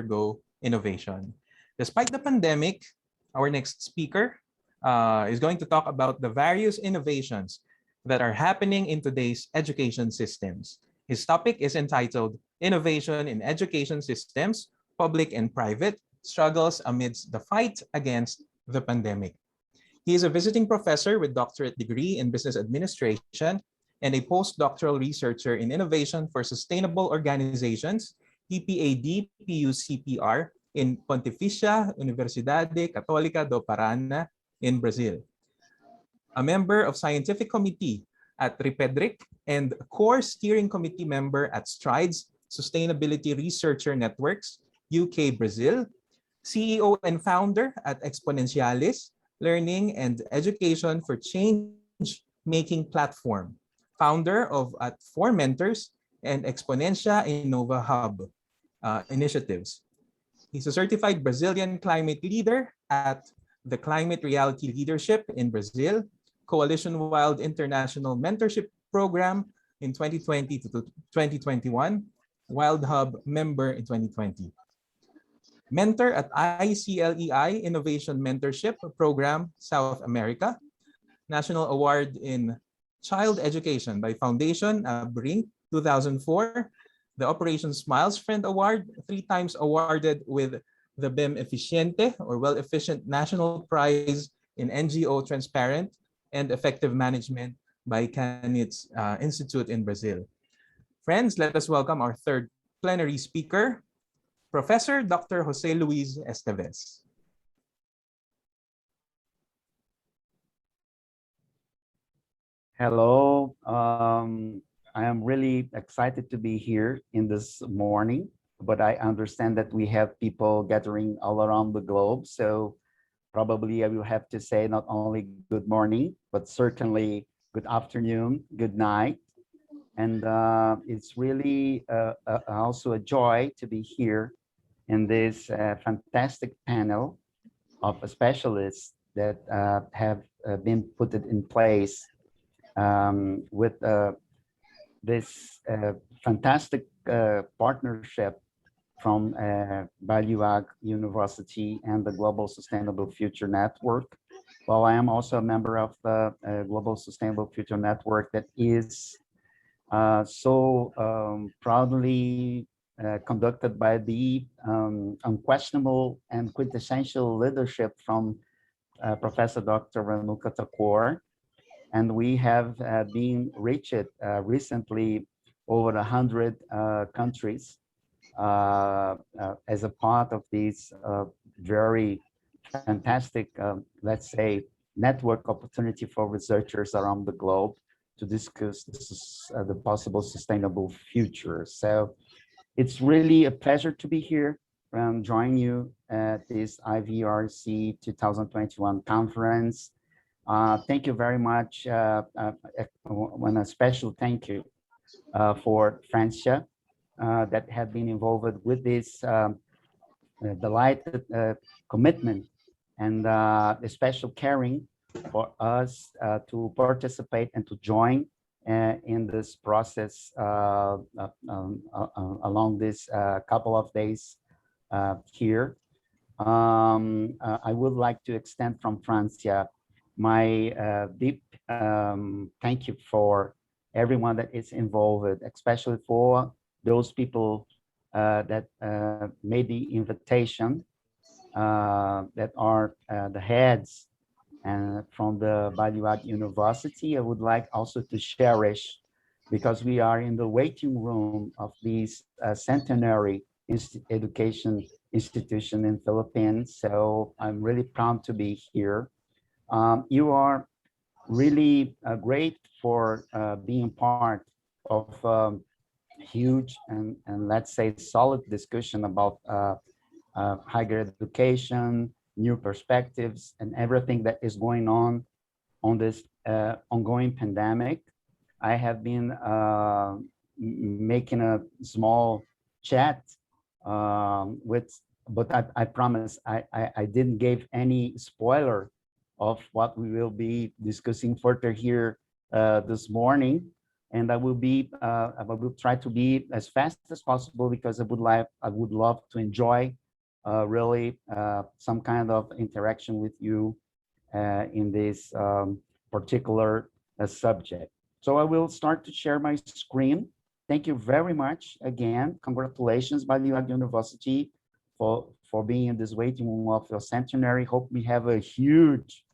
undergo innovation. Despite the pandemic, our next speaker is going to talk about the various innovations that are happening in today's education systems. His topic is entitled Innovation in Education Systems, Public and Private, Struggles Amidst the Fight Against the Pandemic. He is a visiting professor with doctorate degree in business administration and a postdoctoral researcher in innovation for sustainable organizations, PPAD-PUCPR, in Pontificia Universidade Católica do Paraná in Brazil. A member of scientific committee at RIPEDRIC and core steering committee member at Strides Sustainability Researcher Networks, UK Brazil, CEO and founder at Exponentialis, Learning and Education for Change-Making Platform, founder of at 4 Mentors and Exponencia Innova Hub initiatives. He's a certified Brazilian climate leader at the Climate Reality Leadership in Brazil, Coalition Wild International Mentorship Program in 2020 to 2021, Wild Hub member in 2020. Mentor at ICLEI Innovation Mentorship Program, South America, National Award in Child Education by Foundation Brink 2004, the Operation Smiles Friend Award, 3 times awarded with the BEM Eficiente or Well Efficient National Prize in NGO Transparent and Effective Management by Canitz Institute in Brazil. Friends, let us welcome our third plenary speaker, Professor Dr. Jose Luiz Esteves. Hello, I am really excited to be here in this morning, but I understand that we have people gathering all around the globe. So probably I will have to say not only good morning, but certainly good afternoon, good night. And it's really also a joy to be here in this fantastic panel of specialists that have been put in place with this fantastic partnership from Baliuag University and the Global Sustainable Future Network. Well, I am also a member of the Global Sustainable Future Network that is so proudly conducted by the unquestionable and quintessential leadership from Professor Dr. Ranuka Thakur. And we have been reached recently over 100 countries as a part of this very fantastic, let's say, network opportunity for researchers around the globe to discuss the possible sustainable future. So it's really a pleasure to be here and join you at this IVRC 2021 conference. Thank you very much. One a special thank you for Francia that have been involved with this delighted commitment and the special caring for us to participate and to join in this process along this couple of days here. I would like to extend from Francia my deep thank you for everyone that is involved, especially for those people that made the invitation, that are the heads and from the Baliuag University. I would like also to cherish, because we are in the waiting room of this centenary education institution in Philippines. So I'm really proud to be here. You are really great for being part of huge and let's say solid discussion about higher education, new perspectives, and everything that is going on this ongoing pandemic. I have been making a small chat but I promise I didn't give any spoiler of what we will be discussing further here this morning. and I will try to be as fast as possible because I would love to enjoy really some kind of interaction with you in this particular subject. So I will start to share my screen. Thank you very much again. Congratulations, Baliuag University, for being in this waiting room of your centenary. Hope we have a huge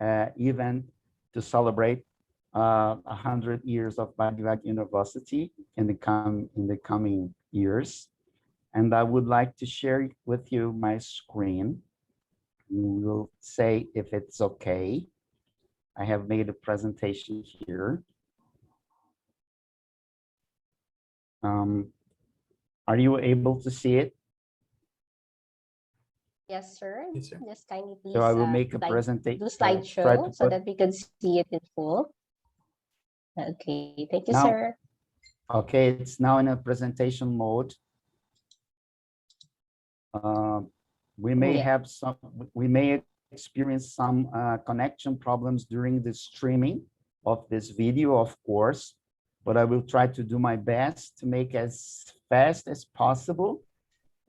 event to celebrate 100 years of Baliuag University in the coming years. And I would like to share with you my screen. We will say if it's okay. I have made a presentation here. Are you able to see it? Yes, sir. Yes, sir. Just kindly please So I will make a presentation. do slideshow so that we can see it in full. Okay, thank you, now, sir. Okay, it's now in a presentation mode. We may experience some connection problems during the streaming of this video, of course, but I will try to do my best to make as fast as possible.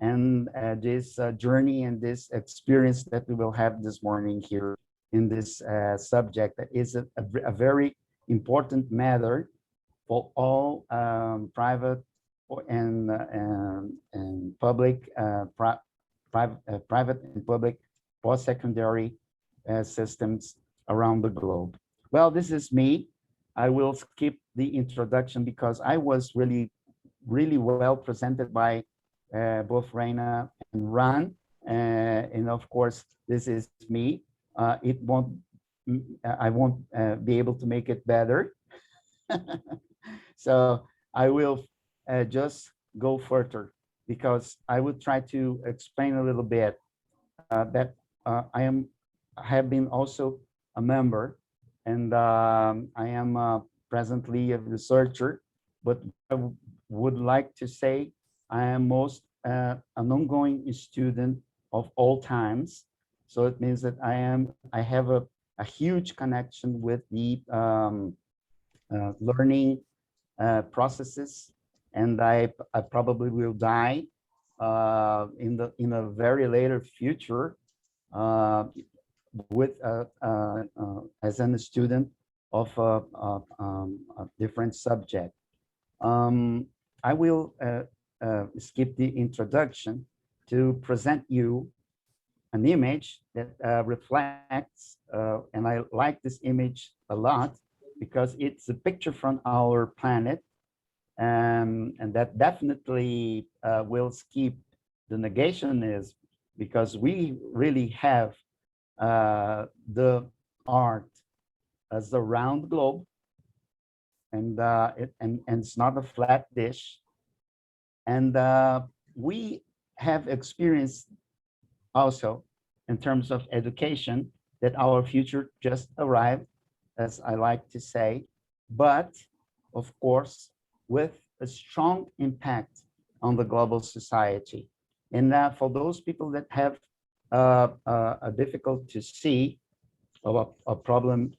And this journey and this experience that we will have this morning here in this subject that is a very important matter for all private and public, private and public post-secondary systems around the globe. Well, this is me. I will skip the introduction because I was really well presented by both Reina and Ran, and of course this is me. I won't be able to make it better. So I will just go further because I would try to explain a little bit that I have been also a member, and I am presently a researcher, but I would like to say I am most an ongoing student of all times. So it means that I have a huge connection with the learning processes, and I probably will die in a very later future with as a student of a different subject. I will skip the introduction to present you an image that reflects, and I like this image a lot because it's a picture from our planet, and that definitely will skip the negationism because we really have the art as a round globe, and it's not a flat dish. And we have experienced also in terms of education that our future just arrived, as I like to say, but of course, with a strong impact on the global society. And for those people that have a difficult to see or a problem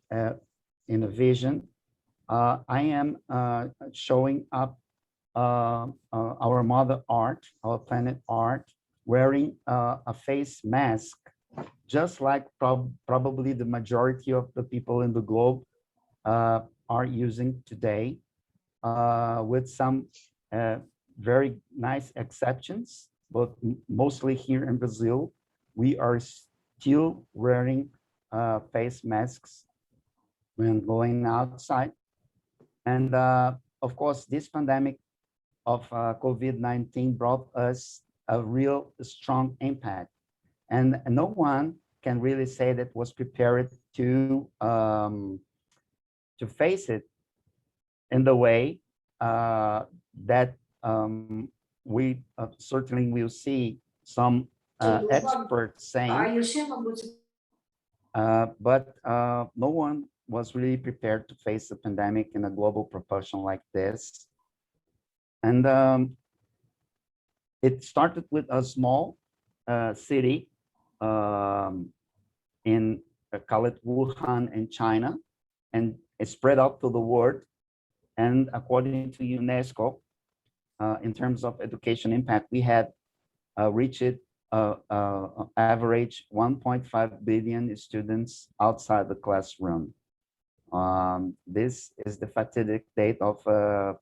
in a vision, I am showing up our mother art, our planet art, wearing a face mask, just like probably the majority of the people in the globe are using today, with some very nice exceptions, but mostly here in Brazil, we are still wearing face masks when going outside. And of course, this pandemic of COVID-19 brought us a real strong impact. And no one can really say that was prepared to face it in the way that we certainly will see some experts saying, but no one was really prepared to face the pandemic in a global proportion like this. And it started with a small city in call it Wuhan in China, and it spread out to the world. And according to UNESCO, in terms of education impact, we had reached average 1.5 billion students outside the classroom. This is the fatidic date of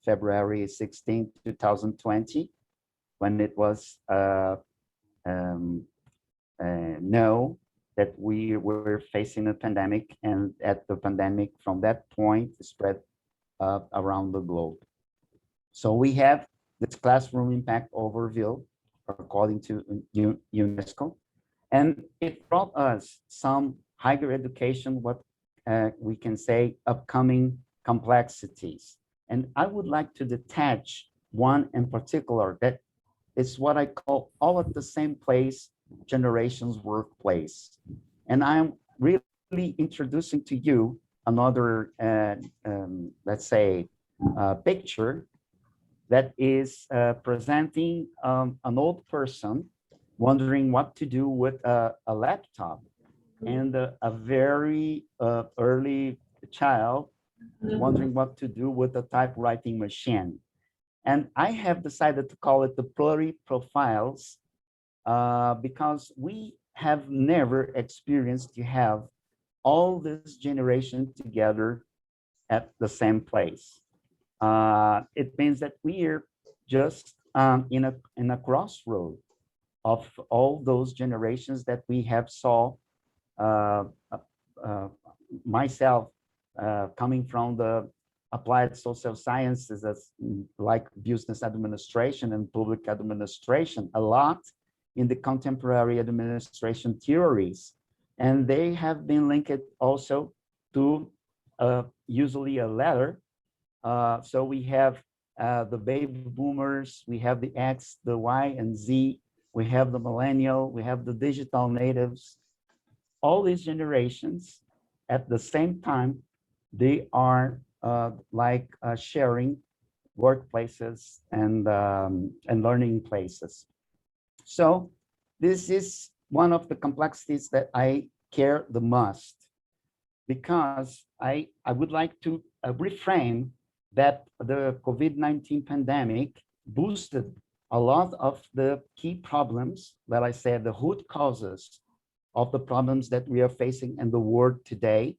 February 16, 2020, when it was know that we were facing a pandemic, and at the pandemic from that point spread around the globe. So we have this classroom impact overview according to UNESCO, and it brought us some higher education, what we can say upcoming complexities. And I would like to detach one in particular that is what I call all at the same place, generations workplace. And I'm really introducing to you another, let's say, picture that is presenting an old person wondering what to do with a laptop, and a very early child wondering what to do with a typewriting machine. And I have decided to call it the pluriprofiles because we have never experienced to have all this generation together at the same place. It means that we are just in a crossroad of all those generations that we have saw. Myself coming from the applied social sciences, as like business administration and public administration, a lot in the contemporary administration theories, and they have been linked also to usually a ladder. So we have the baby boomers, we have the X, the Y, and Z, we have the millennial, we have the digital natives. All these generations at the same time, they are sharing workplaces and learning places. So this is one of the complexities that I care the most, because I would like to reframe that the COVID-19 pandemic boosted a lot of the key problems that I said, the root causes of the problems that we are facing in the world today,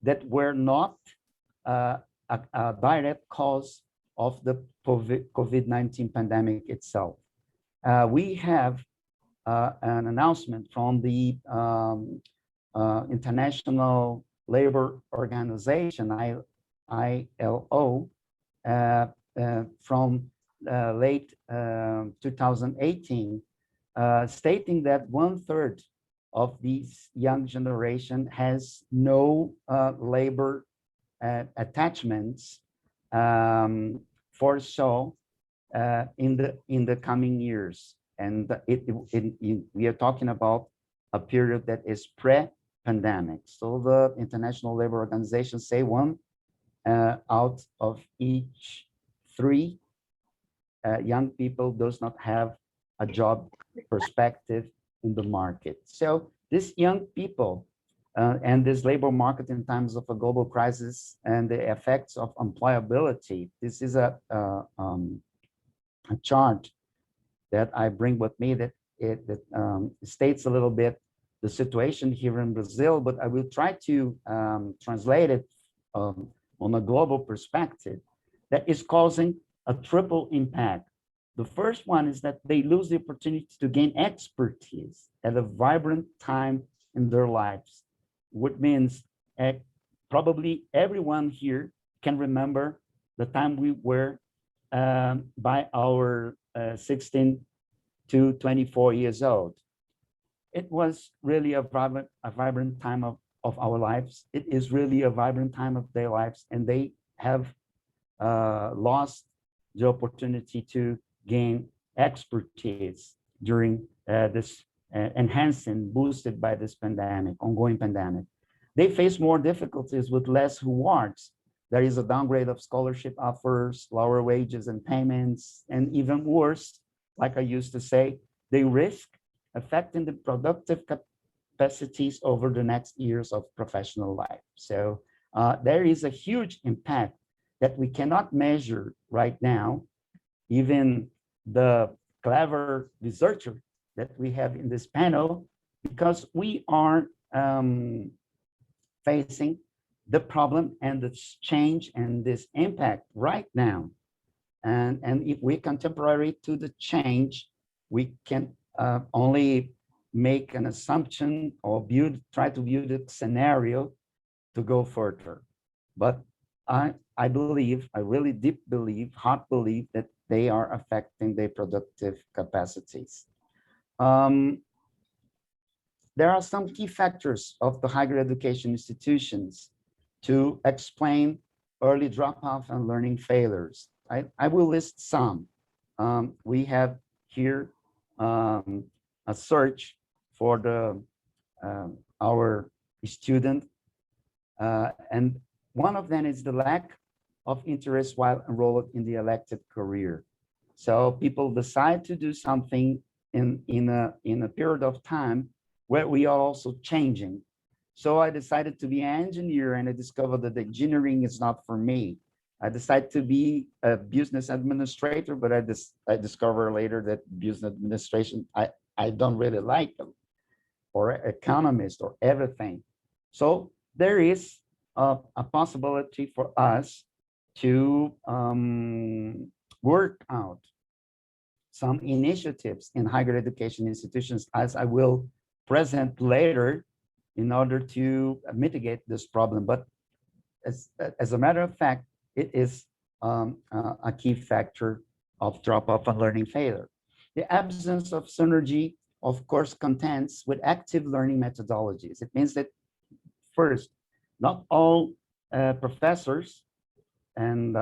that were not a direct cause of the COVID-19 pandemic itself. We have an announcement from the International Labor Organization, ILO, from late 2018, stating that 1/3 of these young generation has no labor attachments foresaw in the coming years. And we are talking about a period that is pre-pandemic. So the International Labor Organization say 1 out of each 3 young people does not have a job perspective in the market. So these young people and this labor market in times of a global crisis and the effects of employability, this is a chart that I bring with me that states a little bit the situation here in Brazil, but I will try to translate it on a global perspective that is causing a triple impact. The first one is that they lose the opportunity to gain expertise at a vibrant time in their lives, which means probably everyone here can remember the time we were by our 16 to 24 years old. It was really a vibrant time of our lives. It is really a vibrant time of their lives, and they have lost the opportunity to gain expertise during this enhancing, boosted by this pandemic, ongoing pandemic. They face more difficulties with less rewards. There is a downgrade of scholarship offers, lower wages and payments, and even worse, like I used to say, they risk affecting the productive capacities over the next years of professional life. So there is a huge impact that we cannot measure right now. Even the clever researcher that we have in this panel, because we are facing the problem and the change and this impact right now. And if we contemporary to the change, we can only make an assumption or try to view the scenario to go further. But I believe, I really deep believe, heart believe that they are affecting their productive capacities. There are some key factors of the higher education institutions to explain early drop-off and learning failures. I will list some. We have here a search for our student, and one of them is the lack of interest while enrolled in the elected career. So people decide to do something in a period of time where we are also changing. So I decided to be an engineer, and I discovered that engineering is not for me. I decided to be a business administrator, but I discovered later that business administration, I don't really like them, or economist or everything. So there is a possibility for us to work out some initiatives in higher education institutions, as I will present later, in order to mitigate this problem. But as a matter of fact, it is a key factor of drop-off and learning failure. The absence of synergy of course contents with active learning methodologies. It means that first, not all professors and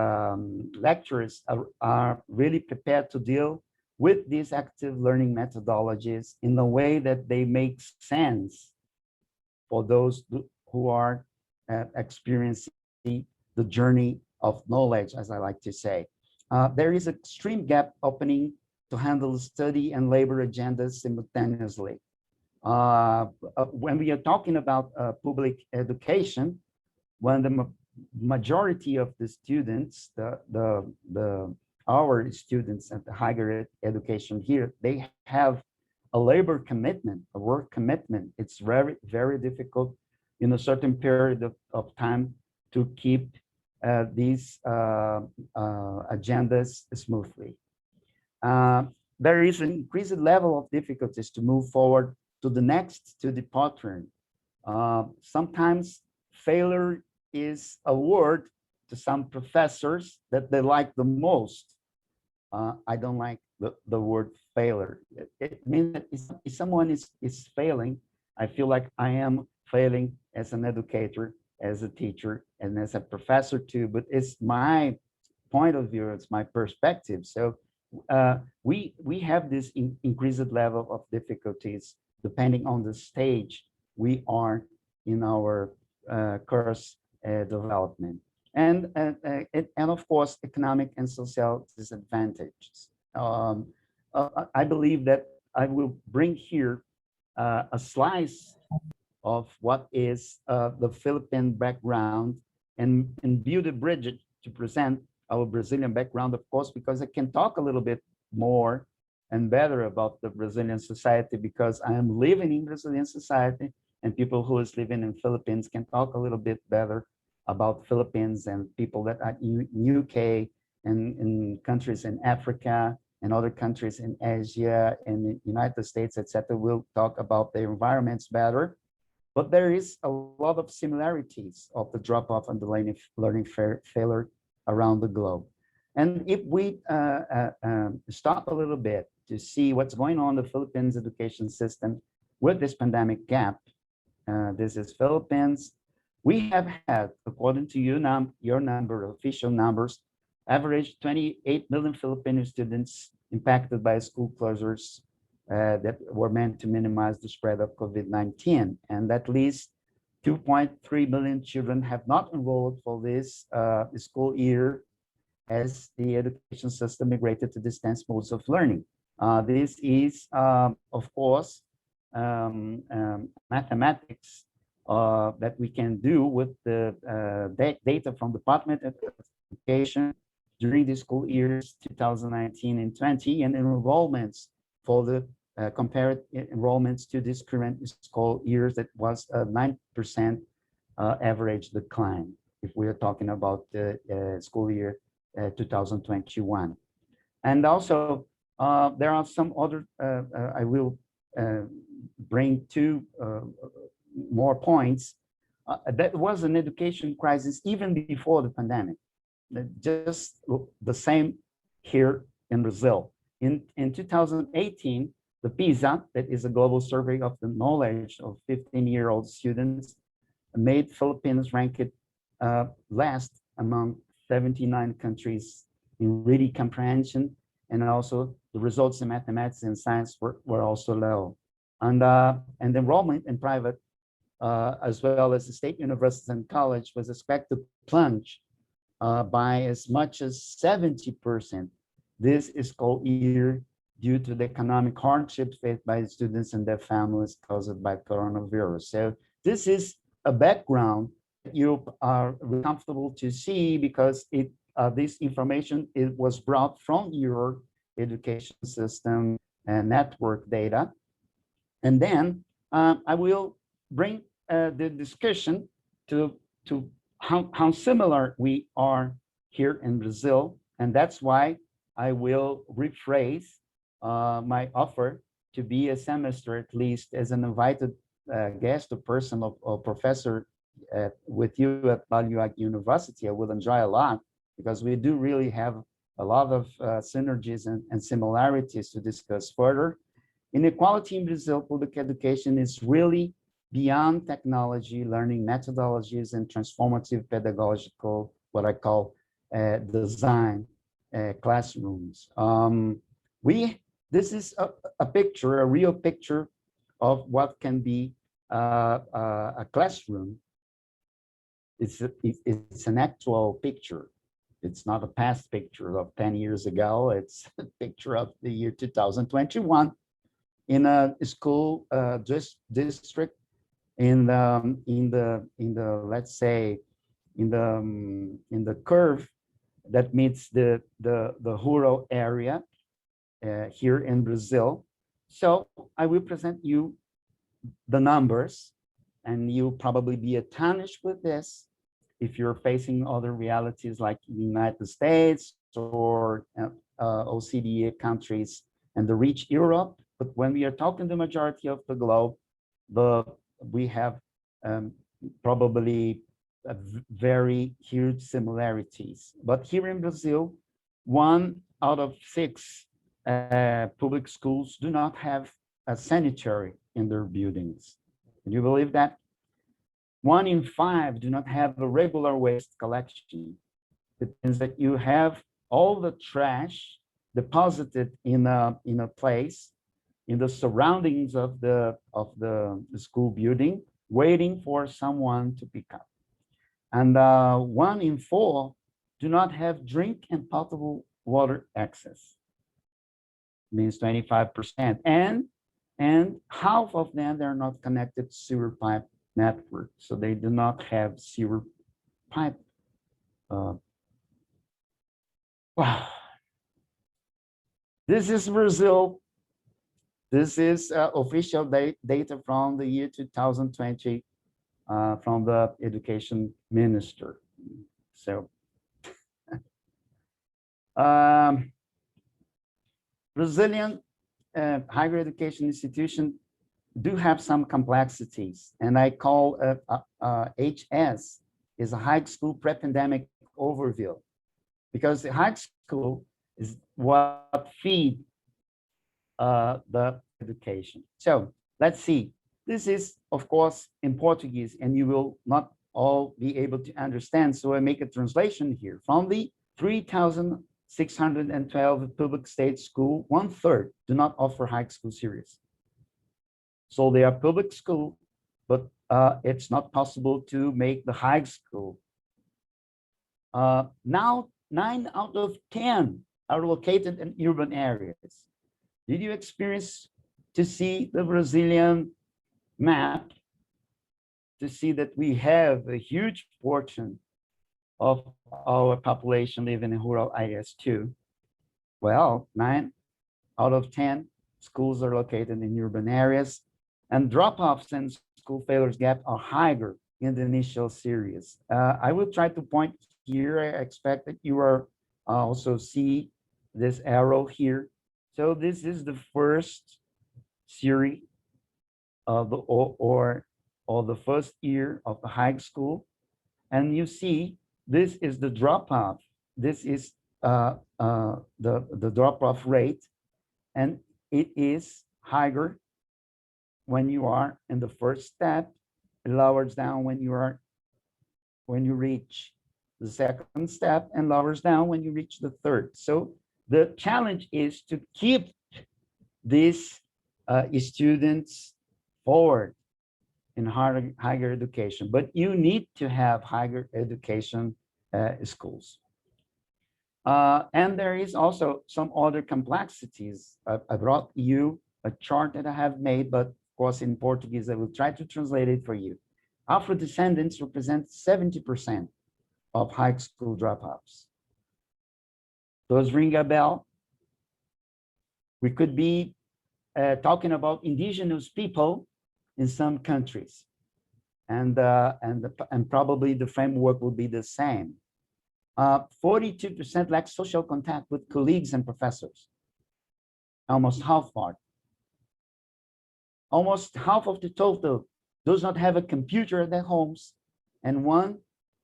lecturers are really prepared to deal with these active learning methodologies in a way that they make sense for those who are experiencing the journey of knowledge, as I like to say. There is an extreme gap opening to handle study and labor agendas simultaneously. When we are talking about public education, when the majority of the students, our students at the higher education here, they have a labor commitment, a work commitment. It's very, very difficult in a certain period of time to keep these agendas smoothly. There is an increased level of difficulties to move forward to the next pattern. Sometimes failure is a word to some professors that they like the most. I don't like the word failure. It means that if someone is failing, I feel like I am failing as an educator, as a teacher, and as a professor too, but it's my point of view, it's my perspective. So we have this increased level of difficulties depending on the stage we are in our course development. And of course, economic and social disadvantages. I believe that I will bring here a slice of what is the Philippine background and build a bridge to present our Brazilian background, of course, because I can talk a little bit more and better about the Brazilian society because I am living in Brazilian society, and people who is living in Philippines can talk a little bit better about Philippines, and people that are in UK and in countries in Africa and other countries in Asia and the United States, etc. will talk about their environments better. But there is a lot of similarities of the drop-off and the learning failure around the globe. And if we stop a little bit to see what's going on in the Philippines education system with this pandemic gap, this is Philippines. We have had, according to your number, official numbers, average 28 million Filipino students impacted by school closures that were meant to minimize the spread of COVID-19. And at least 2.3 million children have not enrolled for this school year as the education system migrated to distance modes of learning. This is, of course, mathematics that we can do with the data from the Department of Education during the school years 2019 and 20, and enrollments for the compared enrollments to this current school years, that was a 9% average decline, if we are talking about the school year 2021. And also, there are some other, I will bring two more points. That was an education crisis even before the pandemic. Just the same here in Brazil. In 2018, the PISA, that is a global survey of the knowledge of 15-year-old students, made Philippines ranked last among 79 countries in reading comprehension, and also the results in mathematics and science were also low. And enrollment in private, as well as the state universities and college, was expected to plunge by as much as 70% this school year due to the economic hardships faced by the students and their families caused by coronavirus. So this is a background that you are comfortable to see, because this information was brought from your education system and network data. And then I will bring the discussion to how similar we are here in Brazil. And that's why I will rephrase my offer to be a semester, at least as an invited guest, a person or professor with you at Baliuag University. I will enjoy a lot, because we do really have a lot of synergies and similarities to discuss further. Inequality in Brazil, public education is really beyond technology, learning methodologies, and transformative pedagogical, what I call design classrooms. This is a picture, a real picture of what can be a classroom. It's an actual picture. It's not a past picture of 10 years ago. It's a picture of the year 2021 in a school district in the let's say in the curve that meets the rural area here in Brazil. So I will present you the numbers, and you'll probably be astonished with this if you're facing other realities like the United States or OECD countries and the rich Europe. But when we are talking the majority of the globe, we have probably very huge similarities. But here in Brazil, 1 out of 6 public schools do not have a sanitary in their buildings. Can you believe that? 1 in 5 do not have a regular waste collection. It means that you have all the trash deposited in a place in the surroundings of the school building, waiting for someone to pick up. And 1 in 4 do not have drink and potable water access. Means 25%. And half of them, they're not connected to sewer pipe network, so they do not have sewer pipe. Wow. This is Brazil. This is official data from the year 2020 from the education minister. So Brazilian higher education institution do have some complexities, and I call HS is a high school pre-pandemic overview, because the high school is what feed the education. So let's see. This is, of course, in Portuguese, and you will not all be able to understand. So I make a translation here. From the 3,612 public state school, 1/3 do not offer high school series. So they are public school, but it's not possible to make the high school. Now, 9 out of 10 are located in urban areas. Did you experience to see the Brazilian map? to see that we have a huge portion of our population living in rural areas too. Well, 9 out of 10 schools are located in urban areas, and drop-offs and school failures gap are higher in the initial series. I will try to point here. I expect that you are also see this arrow here. So this is the first series of the or the first year of the high school, and you see this is the drop-off. This is the drop-off rate, and it is higher when you are in the first step. It lowers down when you reach the second step, and lowers down when you reach the third. So the challenge is to keep these students forward in higher education, but you need to have higher education schools. And there is also some other complexities. I brought you a chart that I have made, but of course in Portuguese, I will try to translate it for you. Afro-descendants represent 70% of high school dropouts. Those ring a bell? We could be talking about indigenous people in some countries, and probably the framework will be the same. 42% lack social contact with colleagues and professors. Almost half part. Almost half of the total does not have a computer at their homes, and 1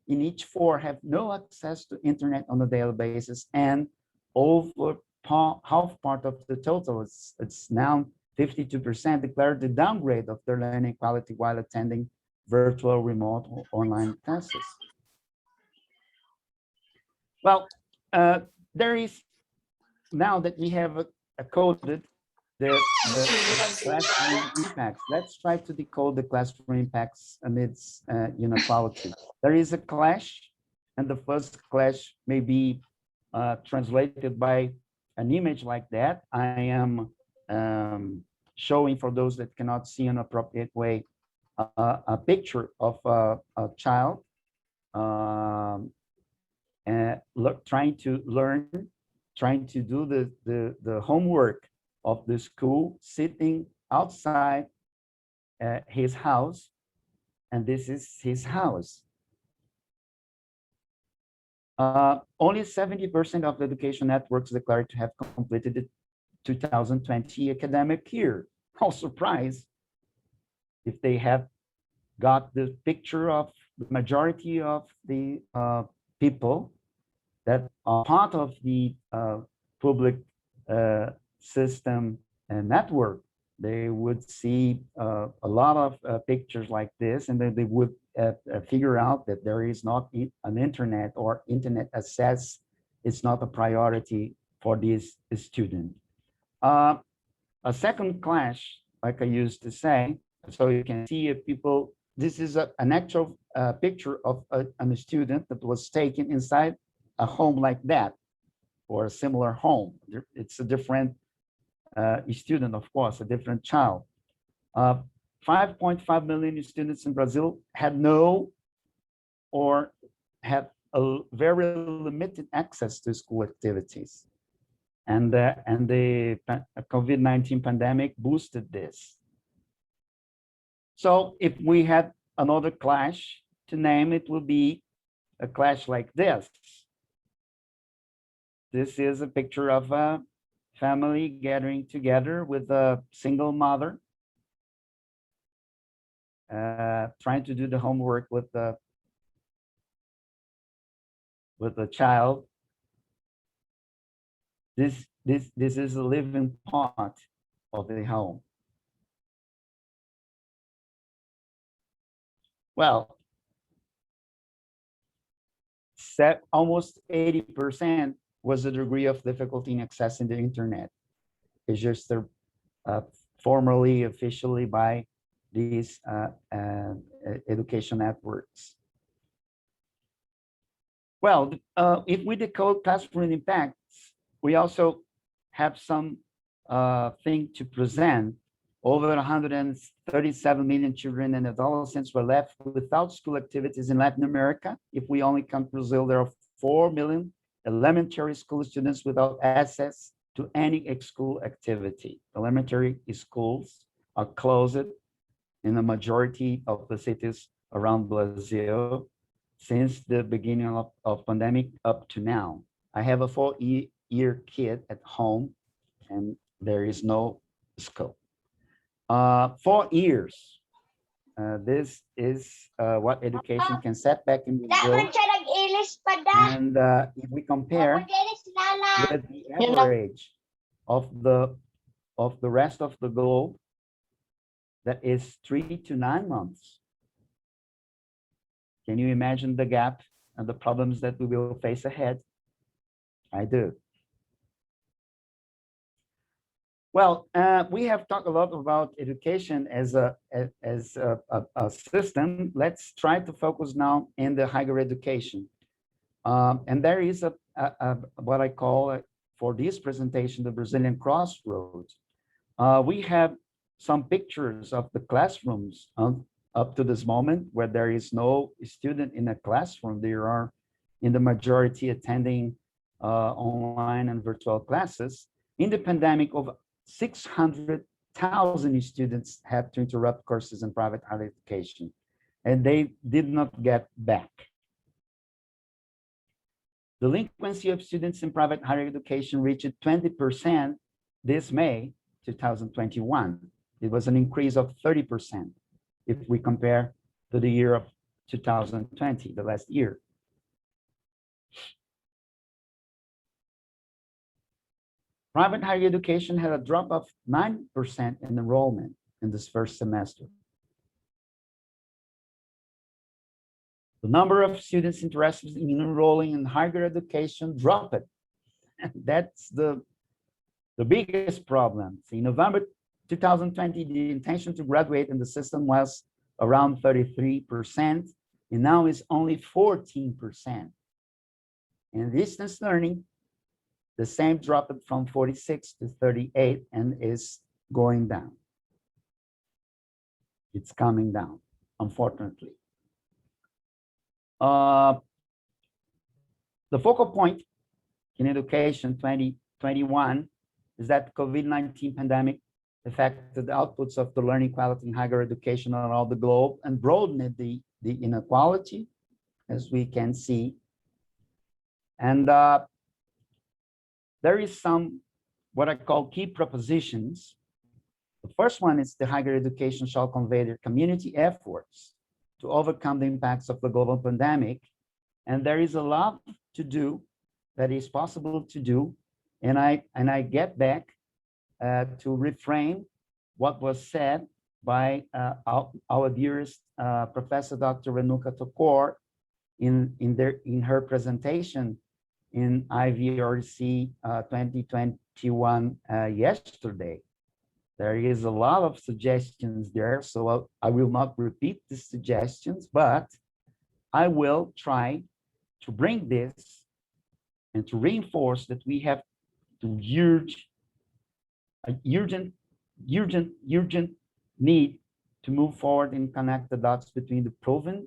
in each 4 have no access to internet on a daily basis, and over half part of the total, it's now 52%, declared the downgrade of their learning quality while attending virtual, remote, or online classes. Well, there is, now that we have coded the classroom impacts, let's try to decode the classroom impacts amidst inequality. There is a clash, and the first clash may be translated by an image like that. I am showing, for those that cannot see in an appropriate way, a picture of a child trying to learn, trying to do the homework of the school, sitting outside his house, and this is his house. Only 70% of the education networks declared to have completed the 2020 academic year. No surprise if they have got the picture of the majority of the people that are part of the public system and network. They would see a lot of pictures like this, and then they would figure out that there is not an internet, or internet access is not a priority for this student. A second clash, like I used to say, so you can see people, this is an actual picture of a student that was taken inside a home like that, or a similar home. It's a different student, of course, a different child. 5.5 million students in Brazil had no, or had a very limited access to school activities. And the COVID-19 pandemic boosted this. So if we had another clash to name, it would be a clash like this. This is a picture of a family gathering together with a single mother, trying to do the homework with the child. This is a living part of the home. Well, almost 80% was the degree of difficulty in accessing the internet. It's just formally, officially by these education networks. Well, if we decode classroom impacts, we also have some thing to present over 137 million children and adolescents were left without school activities in Latin America. If we only count Brazil, there are 4 million elementary school students without access to any school activity. Elementary schools are closed in the majority of the cities around Brazil since the beginning of pandemic up to now. I have a 4-year kid at home and there is no school. 4 years. This is what education can set back in Brazil. And if we compare with the average of the rest of the globe, that is 3 to 9 months. Can you imagine the gap and the problems that we will face ahead? I do. Well, we have talked a lot about education as a system. Let's try to focus now in the higher education. And there is what I call for this presentation, the Brazilian Crossroads. We have some pictures of the classrooms up to this moment where there is no student in a classroom. They are in the majority attending online and virtual classes. In the pandemic, over 600,000 students had to interrupt courses in private higher education, and they did not get back. Delinquency of students in private higher education reached 20% this May 2021. It was an increase of 30% if we compare to the year of 2020, the last year. Private higher education had a drop of 9% in enrollment in this first semester. The number of students interested in enrolling in higher education dropped. That's the biggest problem. In November 2020, the intention to graduate in the system was around 33%, and now it's only 14%. In distance learning, the same dropped from 46 to 38 and is going down. It's coming down, unfortunately. The focal point in education 2021 is that COVID-19 pandemic affected the outputs of the learning quality in higher education around the globe and broadened the inequality, as we can see. And there is some what I call key propositions. The first one is the higher education shall convey their community efforts to overcome the impacts of the global pandemic. And there is a lot to do that is possible to do. And I get back to reframe what was said by our dearest Professor Dr. Renuka Tokor in her presentation in IVRC 2021 yesterday. There is a lot of suggestions there, so I will not repeat the suggestions, but I will try to bring this and to reinforce that we have to urgent need to move forward and connect the dots between the proven,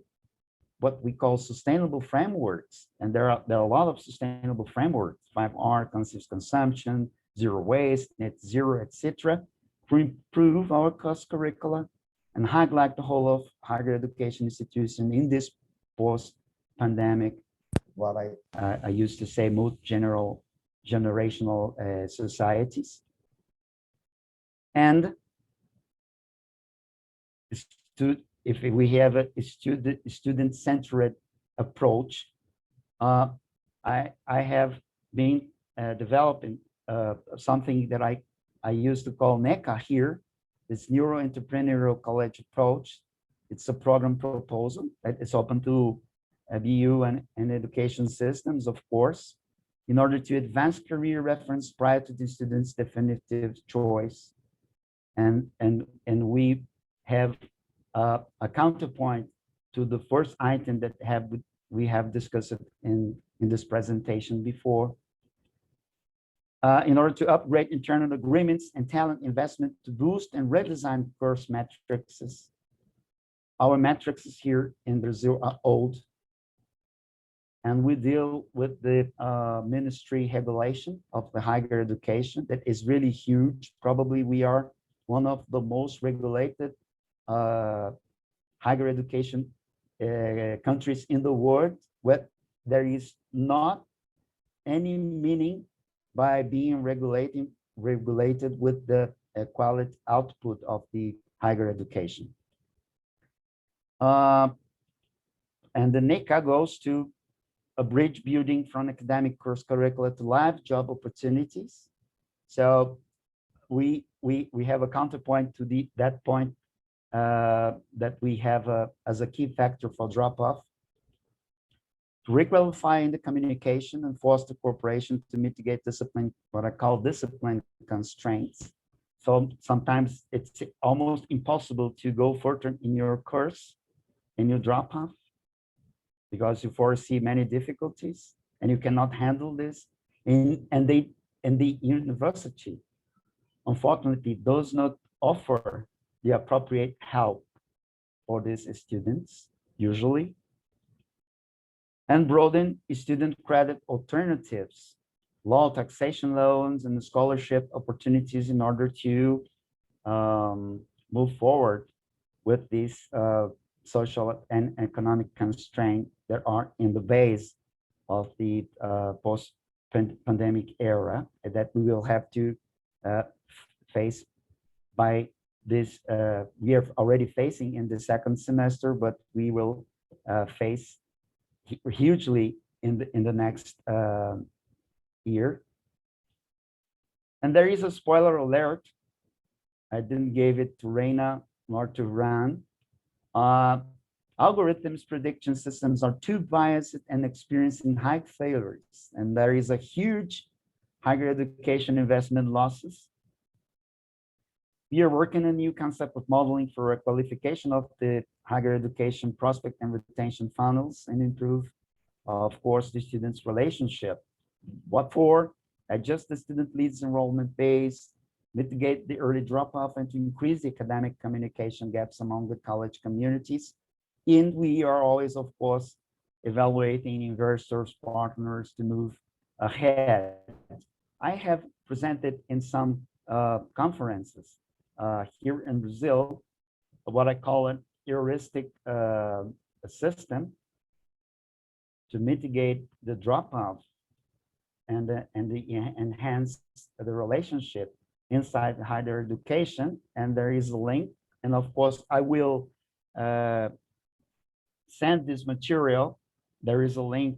what we call sustainable frameworks. And there are a lot of sustainable frameworks, 5R, conscious consumption, zero waste, net zero, etc., to improve our cost curricula and highlight the whole of higher education institution in this post-pandemic, what I used to say, multi-generational societies. And if we have a student-centered approach, I have been developing something that I used to call NECA here, this Neuro-Entrepreneurial College Approach. It's a program proposal that is open to BU and education systems, of course, in order to advance career reference prior to the student's definitive choice. And we have a counterpoint to the first item that we have discussed in this presentation before. in order to upgrade internal agreements and talent investment to boost and redesign course matrices. Our matrices here in Brazil are old, and we deal with the ministry regulation of the higher education that is really huge. Probably we are one of the most regulated higher education countries in the world, where there is not any meaning by being regulated with the quality output of the higher education. And the NECA goes to a bridge building from academic course curricula to live job opportunities. So we have a counterpoint to that point that we have as a key factor for drop-off. To requalify the communication and foster cooperation to mitigate discipline, what I call discipline constraints. So sometimes it's almost impossible to go further in your course and you drop off because you foresee many difficulties and you cannot handle this. And the university, unfortunately, does not offer the appropriate help for these students, usually. And broaden student credit alternatives, low taxation loans and scholarship opportunities in order to move forward with these social and economic constraints that are in the base of the post-pandemic era that we will have to face by this, we are already facing in the second semester, but we will face hugely in the next year. And there is a spoiler alert. I didn't give it to Reina nor to Ran. Algorithms prediction systems are too biased and experiencing high failures. And there is a huge higher education investment losses. We are working on a new concept of modeling for a qualification of the higher education prospect and retention funnels and improve, of course, the students' relationship. What for? Adjust the student leads enrollment base, mitigate the early drop-off, and to increase the academic communication gaps among the college communities. And we are always, of course, evaluating investors, partners to move ahead. I have presented in some conferences here in Brazil, what I call an heuristic system to mitigate the drop-off and enhance the relationship inside higher education. And there is a link. And of course, I will send this material. There is a link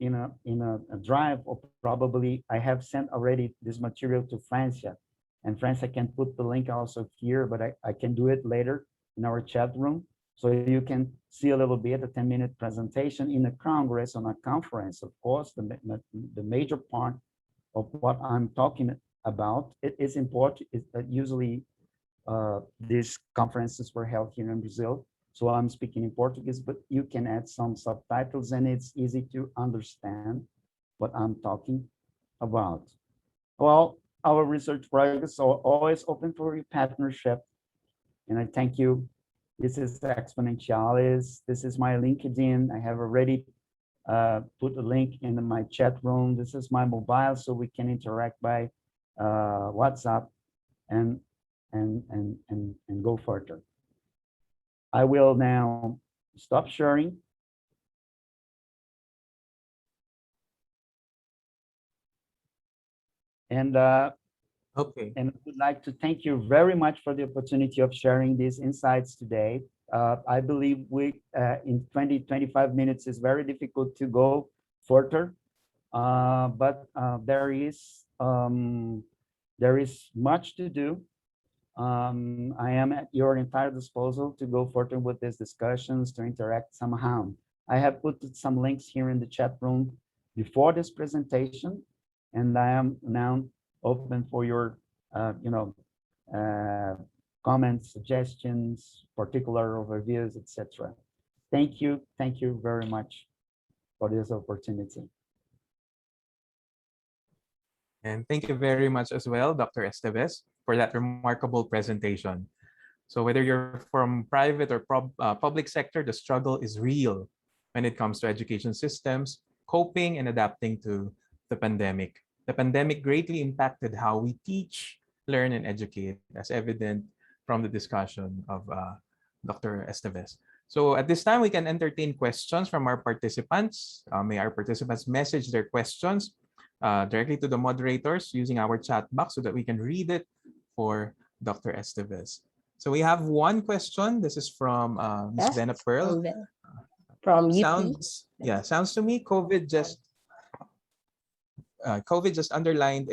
in a drive, or probably I have sent already this material to Francia. And Francia can put the link also here, but I can do it later in our chat room. So you can see a little bit, a 10-minute presentation in a congress, on a conference. Of course, the major part of what I'm talking about, it is important. Usually these conferences were held here in Brazil. So I'm speaking in Portuguese, but you can add some subtitles and it's easy to understand what I'm talking about. Well, our research projects are always open for partnership. And I thank you. This is Exponentialis. This is my LinkedIn. I have already put a link in my chat room. This is my mobile, so we can interact by WhatsApp and go further. I will now stop sharing. And Okay. and I would like to thank you very much for the opportunity of sharing these insights today. I believe we, in 20-25 minutes is very difficult to go further, but there is much to do. I am at your entire disposal to go further with these discussions, to interact somehow. I have put some links here in the chat room before this presentation, and I am now open for your, comments, suggestions, particular overviews, etc. Thank you very much for this opportunity. And thank you very much as well, Dr. Esteves, for that remarkable presentation. So whether you're from private or public sector, the struggle is real when it comes to education systems, coping and adapting to the pandemic. The pandemic greatly impacted how we teach, learn, and educate, as evident from the discussion of Dr. Esteves. So at this time, we can entertain questions from our participants. May our participants message their questions directly to the moderators using our chat box so that we can read it for Dr. Esteves. So we have one question. This is from Ms. Bena Pearl. From UP. Sounds to me COVID just underlined